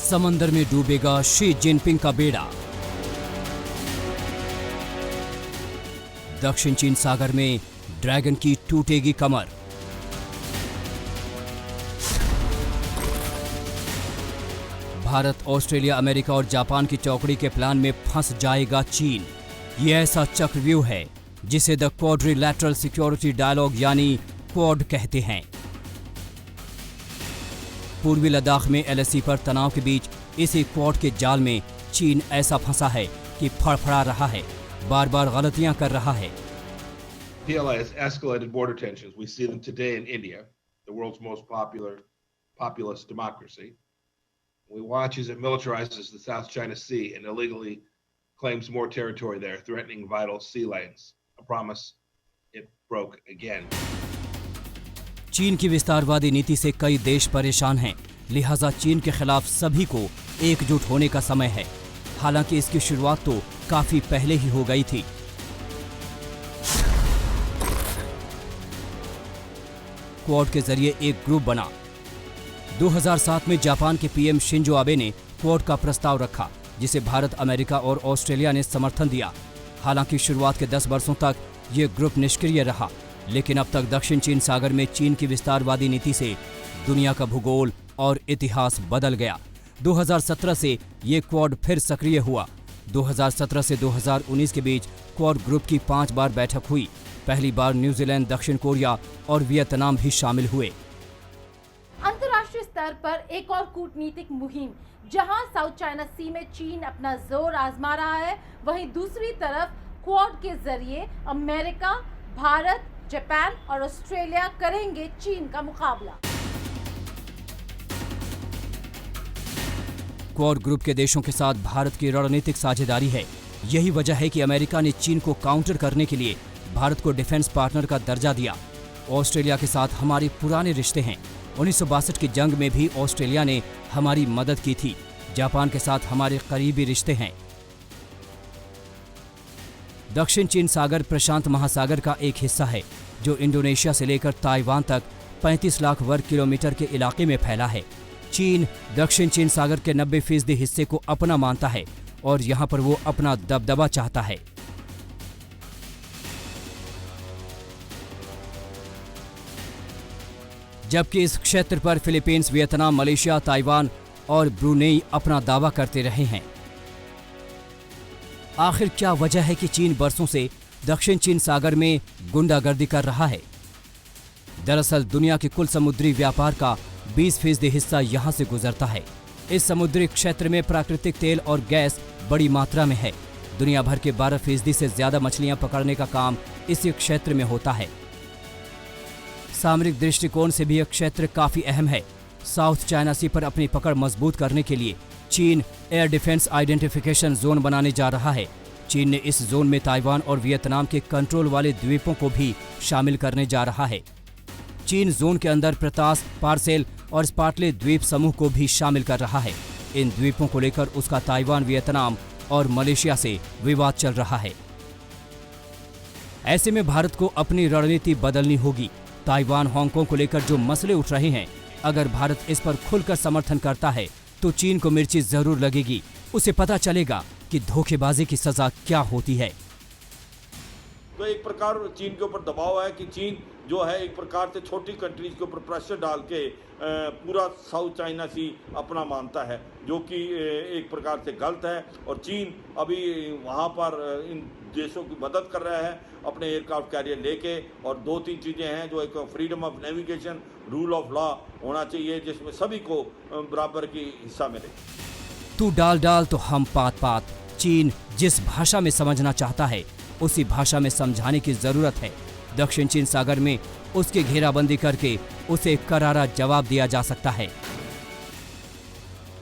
समंदर में डूबेगा Xi Jinping का बेड़ा। दक्षिण चीन सागर में ड्रैगन की टूटेगी कमर। भारत, ऑस्ट्रेलिया, अमेरिका और जापान की चौकड़ी के प्लान में फंस जाएगा चीन। ये ऐसा चक्रव्यूह है जिसे द क्वाड्रिलैटरल सिक्योरिटी डायलॉग यानी क्वाड कहते हैं। पूर्वी लद्दाख में एलएसी पर तनाव के बीच इसी क्वाड के जाल में चीन ऐसा फंसा है कि फड़फड़ा रहा है, बार बार गलतियां कर रहा है। PLA has escalated border tensions. We see them today in India, the world's most populous democracy. We watch as it militarizes the South China Sea and illegally claims more territory there, threatening vital sea lanes. A promise it broke again. चीन की विस्तारवादी नीति से कई देश परेशान हैं, लिहाजा चीन के खिलाफ सभी को एकजुट होने का समय है। हालांकि इसकी शुरुआत तो काफी पहले ही हो गई थी। क्वाड के जरिए एक ग्रुप बना। 2007 में जापान के पीएम शिंजो आबे ने क्वाड का प्रस्ताव रखा, जिसे भारत, अमेरिका और ऑस्ट्रेलिया ने समर्थन दिया। हालांकि शुरुआत के 10 वर्षों तक ये ग्रुप निष्क्रिय रहा, लेकिन अब तक दक्षिण चीन सागर में चीन की विस्तारवादी नीति से दुनिया का भूगोल और इतिहास बदल गया। 2017 से ये क्वाड फिर सक्रिय हुआ। 2017 से 2019 के बीच क्वाड ग्रुप की 5 बार बैठक हुई। पहली बार न्यूजीलैंड, दक्षिण कोरिया और वियतनाम भी शामिल हुए। अंतर्राष्ट्रीय स्तर पर एक और कूटनीतिक मुहिम, जहां साउथ चाइना सी में चीन अपना जोर आजमा रहा है, वहीं दूसरी तरफ क्वाड के जरिए अमेरिका, भारत, जापान और ऑस्ट्रेलिया करेंगे चीन का मुकाबला। क्वाड ग्रुप के देशों के साथ भारत की रणनीतिक साझेदारी है। यही वजह है कि अमेरिका ने चीन को काउंटर करने के लिए भारत को डिफेंस पार्टनर का दर्जा दिया। ऑस्ट्रेलिया के साथ हमारे पुराने रिश्ते हैं। 1962 की जंग में भी ऑस्ट्रेलिया ने हमारी मदद की थी। जापान के साथ हमारे करीबी रिश्ते हैं। दक्षिण चीन सागर प्रशांत महासागर का एक हिस्सा है, जो इंडोनेशिया से लेकर ताइवान तक 35 लाख वर्ग किलोमीटर के इलाके में फैला है। चीन दक्षिण चीन सागर के 90% हिस्से को अपना मानता है और यहाँ पर वो अपना दबदबा चाहता है। जबकि इस क्षेत्र पर फिलीपींस, वियतनाम, मलेशिया, ताइवान और ब्रुनेई अपना दावा करते रहे हैं। आखिर क्या वजह है कि चीन बरसों से दक्षिण चीन सागर में गुंडागर्दी कर रहा है? दरअसल दुनिया के कुल समुद्री व्यापार का 20% हिस्सा यहां से गुजरता है। इस समुद्री क्षेत्र में प्राकृतिक तेल और गैस बड़ी मात्रा में है। दुनिया भर के 12% से ज्यादा मछलियां पकड़ने का काम इसी क्षेत्र में होता है। सामरिक दृष्टिकोण से भी यह क्षेत्र काफी अहम है। साउथ चाइना सी पर अपनी पकड़ मजबूत करने के लिए चीन एयर डिफेंस आइडेंटिफिकेशन जोन बनाने जा रहा है। चीन ने इस जोन में ताइवान और वियतनाम के कंट्रोल वाले द्वीपों को भी शामिल करने जा रहा है। चीन जोन के अंदर प्रतास, पार्सेल और स्पार्टले द्वीप समूह को भी शामिल कर रहा है। इन द्वीपों को लेकर उसका ताइवान, वियतनाम और मलेशिया से विवाद चल रहा है। ऐसे में भारत को अपनी रणनीति बदलनी होगी। ताइवान, हांगकांग को लेकर जो मसले उठ रहे हैं, अगर भारत इस पर खुलकर समर्थन करता है तो चीन को मिर्ची जरूर लगेगी। उसे पता चलेगा कि धोखेबाजी की सजा क्या होती है। तो एक प्रकार चीन के ऊपर दबाव है कि चीन जो है एक प्रकार से छोटी कंट्रीज के ऊपर प्रेशर डाल के पूरा साउथ चाइना सी अपना मानता है, जो कि एक प्रकार से गलत है। और चीन अभी वहाँ पर इन देशों की मदद कर रहा है अपने एयरक्राफ्ट कैरियर लेके। और 2-3 चीज़ें हैं जो एक freedom of navigation, rule of law होना चाहिए, जिसमें सभी को बराबर की हिस्सा मिले। तू डाल डाल तो हम पात पात। चीन जिस भाषा में समझना चाहता है उसी भाषा में समझाने की जरूरत है। दक्षिण चीन सागर में उसकी घेराबंदी करके उसे करारा जवाब दिया जा सकता है।